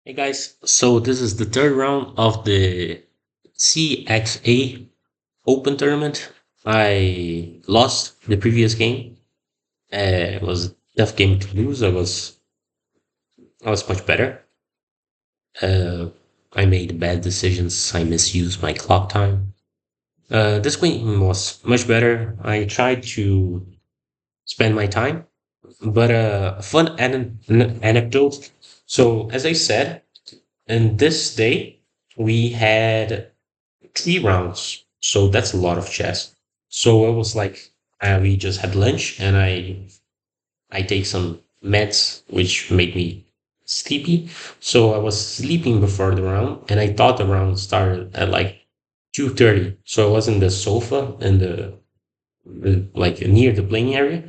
Hey guys, so this is the third round of the CXA Open tournament. I lost the previous game. It was a tough game to lose. I was much better. Uh, I made bad decisions. I misused my clock time. This game was much better. I tried to spend my time, but a fun anecdote. So as I said, in this day we had 3 rounds. So that's a lot of chess. So it was like we just had lunch and I take some meds which made me sleepy. So I was sleeping before the round and I thought the round started at like 2:30. So I was in the sofa in the like near the playing area.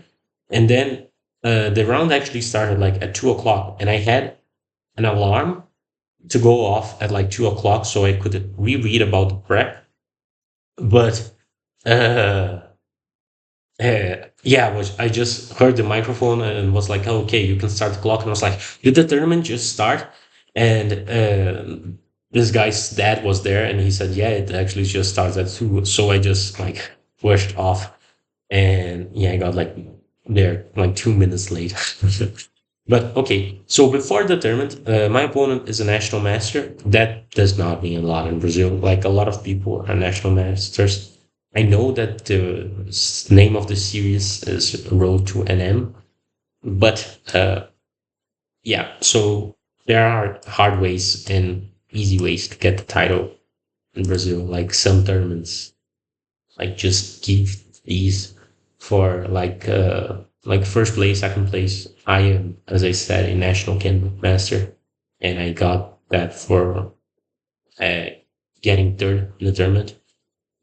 And then the round actually started like at 2 o'clock and I had an alarm to go off at like 2 o'clock so I could reread about the prep. But Uh, yeah, was I just heard the microphone and was like, "Oh, okay, you can start the clock." And I was like, "Did the tournament just start?" And this guy's dad was there, and he said, "Yeah, it actually just starts at 2." So I just like pushed off, and yeah, I got like there like 2 minutes late. But okay, so before the tournament, my opponent is a national master. That does not mean a lot in Brazil. Like a lot of people are national masters. I know that the name of the series is Road to NM, but yeah, so there are hard ways and easy ways to get the title in Brazil. Like some tournaments, like just give these for like first place, second place. I am, as I said, a national ken master, and I got that for uh, getting third in the tournament.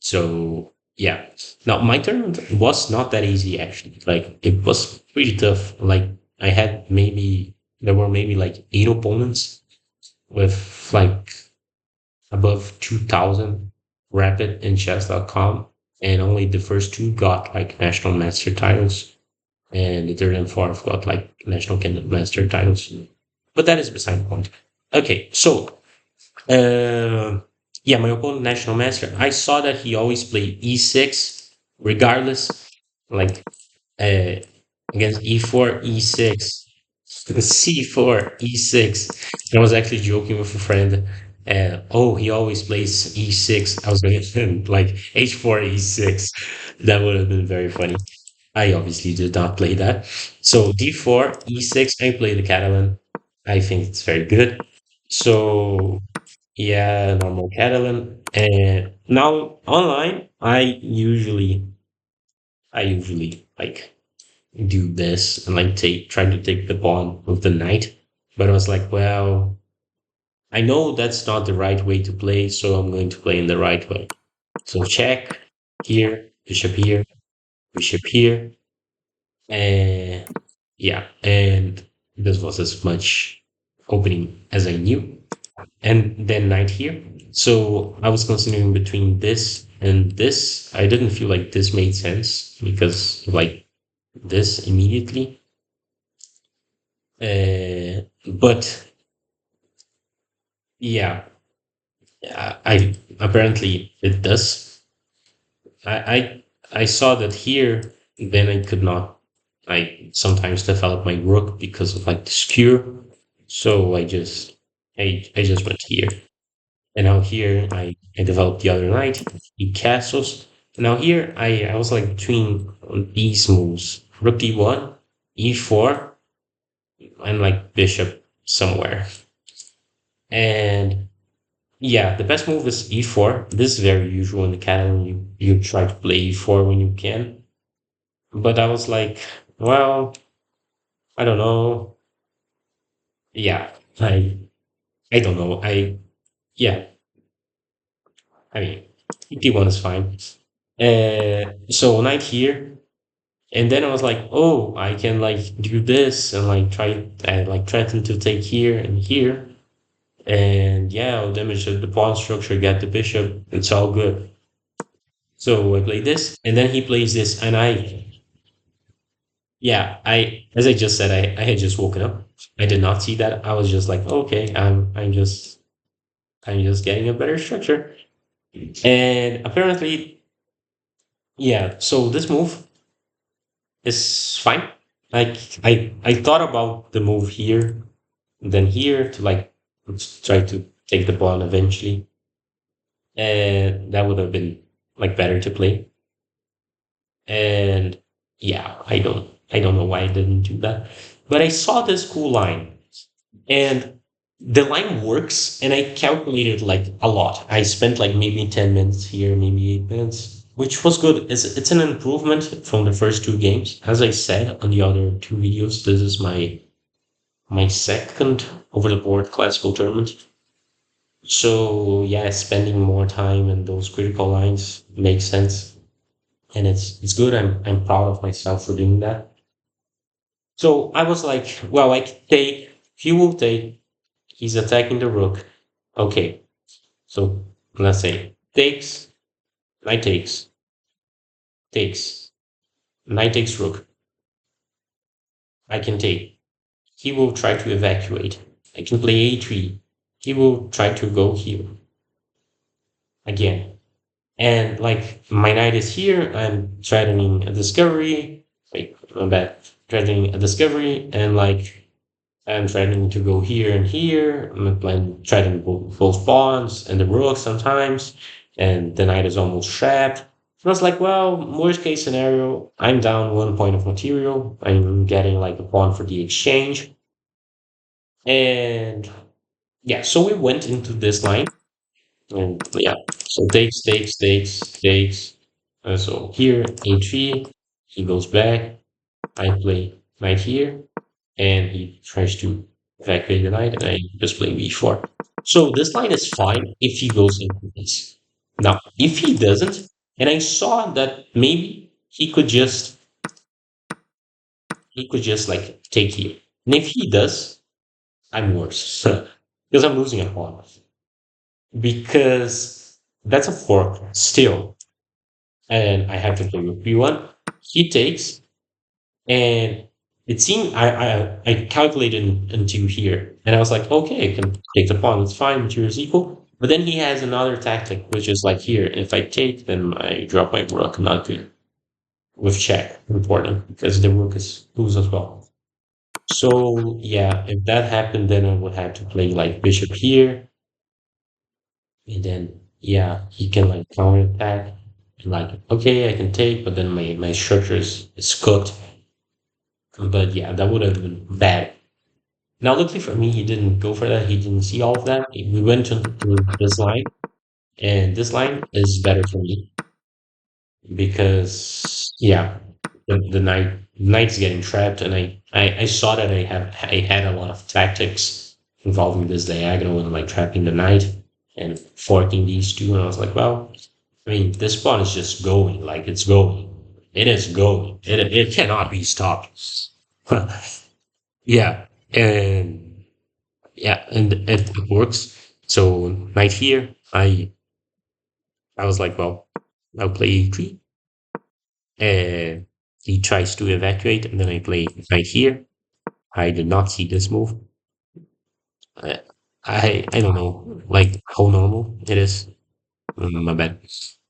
So yeah, now my tournament was not that easy actually. Like it was pretty tough. Like I had maybe there were maybe like 8 opponents with like above 2,000 rapid in chess.com, and only the first two got like national master titles, and the third and fourth got like national kingdom master titles. But that is beside the point. Okay, so yeah, my opponent national master. I saw that he always played e6, regardless, like uh, against e4, e6, c4, e6. I was actually joking with a friend. Oh, he always plays e6. I was going to like h4, e6. That would have been very funny. I obviously did not play that. So d4, e6. I play the Catalan. I think it's very good. So yeah, normal Catalan. And now online, I usually like do this and like try to take the pawn with the knight. But I was like, well, I know that's not the right way to play, so I'm going to play in the right way. So check here, bishop here, and yeah, and this was as much opening as I knew. And then knight here. So I was considering between this and this. I didn't feel like this made sense because like this immediately. But yeah, I apparently it does. I saw that here. Then I could not. I sometimes develop my rook because of like the skewer. So I just went here. And now here I developed the other knight, the castles. Now here I was like between these moves. Rook d1, e4, and like bishop somewhere. And yeah, the best move is e4. This is very usual in the Catalan. You try to play e4 when you can. But I was like, well, I don't know. Yeah, I don't know. Yeah, I mean d1 is fine. So knight here. And then I was like, oh, I can like do this and like threaten to take here and here. And yeah, I'll damage the pawn structure, get the bishop. It's all good. So I play this, and then he plays this, and yeah, as I just said, I had just woken up. I did not see that. I was just like, okay, I'm just getting a better structure. And apparently, yeah. So this move is fine. Like I thought about the move here, then here to like try to take the pawn eventually, and that would have been like better to play. And yeah, I don't know why I didn't do that. But I saw this cool line and the line works and I calculated like a lot. I spent like maybe 10 minutes here, maybe 8 minutes, which was good. It's an improvement from the first two games. As I said on the other two videos, this is my second over the board classical tournament. So yeah, spending more time in those critical lines makes sense. And it's good. I'm proud of myself for doing that. So I was like, well, I can take, he will take, he's attacking the rook. Okay, so let's say takes, knight takes, knight takes rook. I can take. He will try to evacuate. I can play a3. He will try to go here again. And like my knight is here, I'm threatening a discovery. Wait, I'm bad. Threatening a discovery, and like I'm threatening to go here and here. I'm threatening both pawns and the rook sometimes, and the knight is almost trapped. And I was like, well, worst case scenario, I'm down 1 point of material. I'm getting like a pawn for the exchange, and yeah. So we went into this line, and yeah. So takes. So here a3, he goes back. I play knight here, and he tries to evacuate the knight, and I just play b4. So this line is fine if he goes into this. Now, if he doesn't, and I saw that maybe he could just like take here. And if he does, I'm worse. Because I'm losing a pawn. Because that's a fork still. And I have to play with b1. He takes, and it seemed I calculated into here, and I was like, okay, I can take the pawn. It's fine. Material is equal. But then he has another tactic, which is like here. If I take, then I drop my rook. Not good with check. Important because the rook is loose as well. So yeah, if that happened, then I would have to play like bishop here, and then yeah, he can like counter attack. And like okay, I can take, but then my structure is cooked. But yeah, that would have been bad. Now, luckily for me, he didn't go for that. He didn't see all of that. We went to this line, and this line is better for me because, yeah, the knight's getting trapped, and I saw that I had a lot of tactics involving this diagonal and like trapping the knight and forking these two, and I was like, well, I mean, this pawn is just going, like it's going. It is going. It cannot be stopped. Yeah, and yeah, and it works. So knight here, I was like, well, I'll play e3, and he tries to evacuate, and then I play knight here. I did not see this move. I I don't know, like how normal it is. My bad.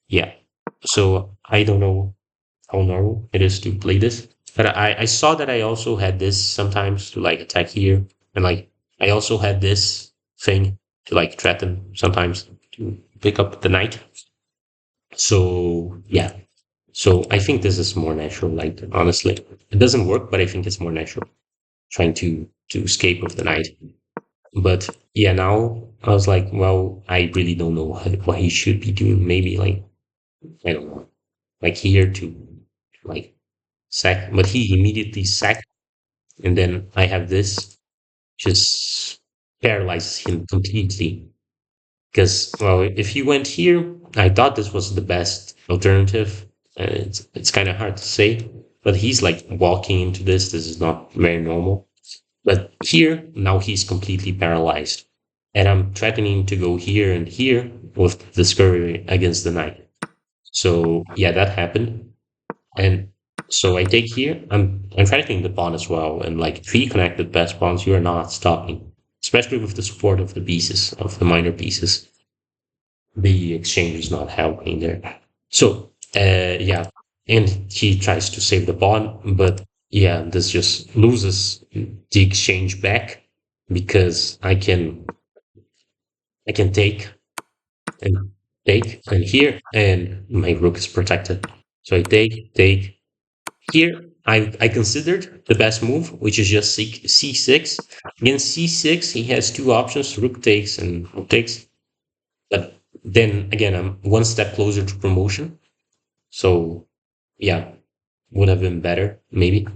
Yeah. So I don't know how normal it is to play this, but I saw that I also had this sometimes to like attack here, and like I also had this thing to like threaten sometimes to pick up the knight. So yeah, so I think this is more natural. Like honestly, it doesn't work, but I think it's more natural trying to escape with the knight. But yeah, now I was like, well, I really don't know what he should be doing. Maybe like I don't know, like here to like sack, but he immediately sacked, and then I have this just paralyzes him completely. Because well, if he went here, I thought this was the best alternative. It's kind of hard to say, but he's like walking into this. This is not very normal. But here now he's completely paralyzed, and I'm threatening to go here and here with the scurry against the knight. So yeah, that happened, and So I take here. I'm threatening the pawn as well, and like three connected best pawns, you are not stopping, especially with the support of the pieces of the minor pieces. The exchange is not helping there. So yeah, and he tries to save the pawn, but yeah, this just loses the exchange back because I can and take and here, and my rook is protected. So I take. Here, I considered the best move, which is just c6. Against c6, he has two options: rook takes and rook takes. But then again, I'm one step closer to promotion. So yeah, would have been better maybe.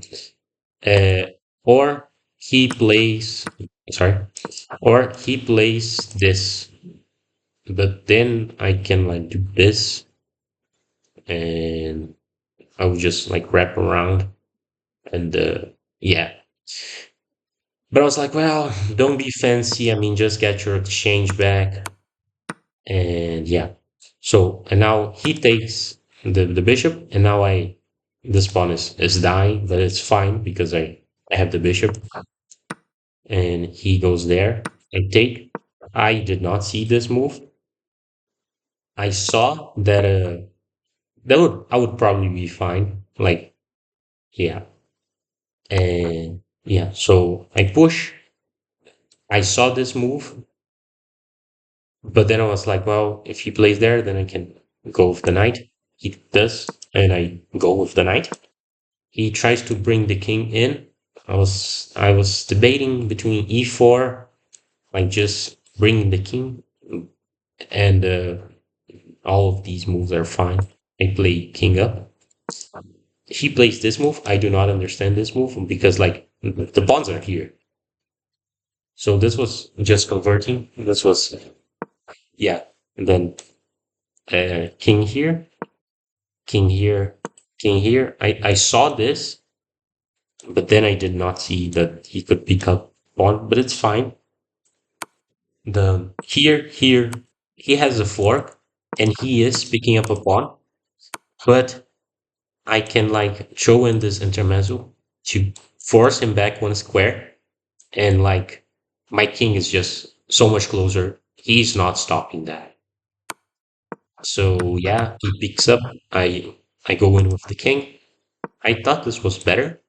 Uh, or he plays, sorry, or he plays this. But then I can like do this, and I would just like wrap around and yeah. But I was like, well, don't be fancy. I mean, just get your exchange back. And yeah. So, and now he takes the bishop, and now this pawn is dying, but it's fine because I have the bishop, and he goes there. I take. I did not see this move. I saw that I would probably be fine. Like, yeah. And yeah, so I push. I saw this move. But then I was like, well, if he plays there, then I can go with the knight. He does, and I go with the knight. He tries to bring the king in. I was debating between e4, like just bringing the king, and all of these moves are fine. I play king up. If he plays this move, I do not understand this move because like the pawns are here. So this was just converting. This was yeah, and then king here, king here, king here. I saw this, but then I did not see that he could pick up pawn, but it's fine. Here, he has a fork, and he is picking up a pawn, but I can like show in this intermezzo to force him back one square, and like my king is just so much closer. He's not stopping that. So yeah, he picks up. I go in with the king. I thought this was better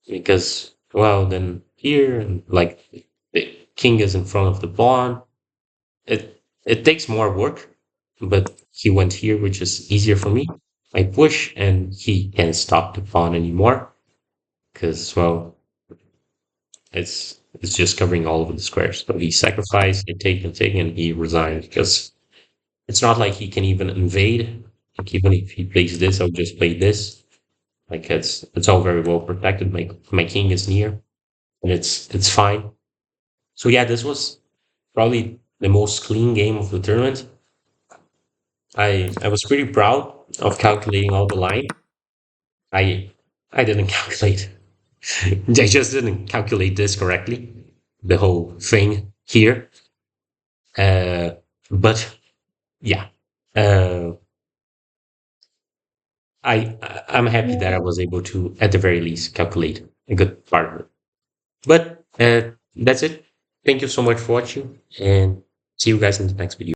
because well then here like the king is in front of the pawn. It takes more work, but he went here, which is easier for me. I push and he can't stop the pawn anymore because well it's just covering all of the squares. So he sacrificed, and take, and he resigned because it's not like he can even invade. Like even if he plays this, I'll just play this. Like it's all very well protected. My king is near, and it's fine. So yeah, this was probably the most clean game of the tournament. I was pretty proud of calculating all the line. I I didn't calculate. I just didn't calculate this correctly. The whole thing here. Uh, but yeah, uh, I'm happy that I was able to, at the very least, calculate a good part of it. But that's it. Thank you so much for watching, and see you guys in the next video.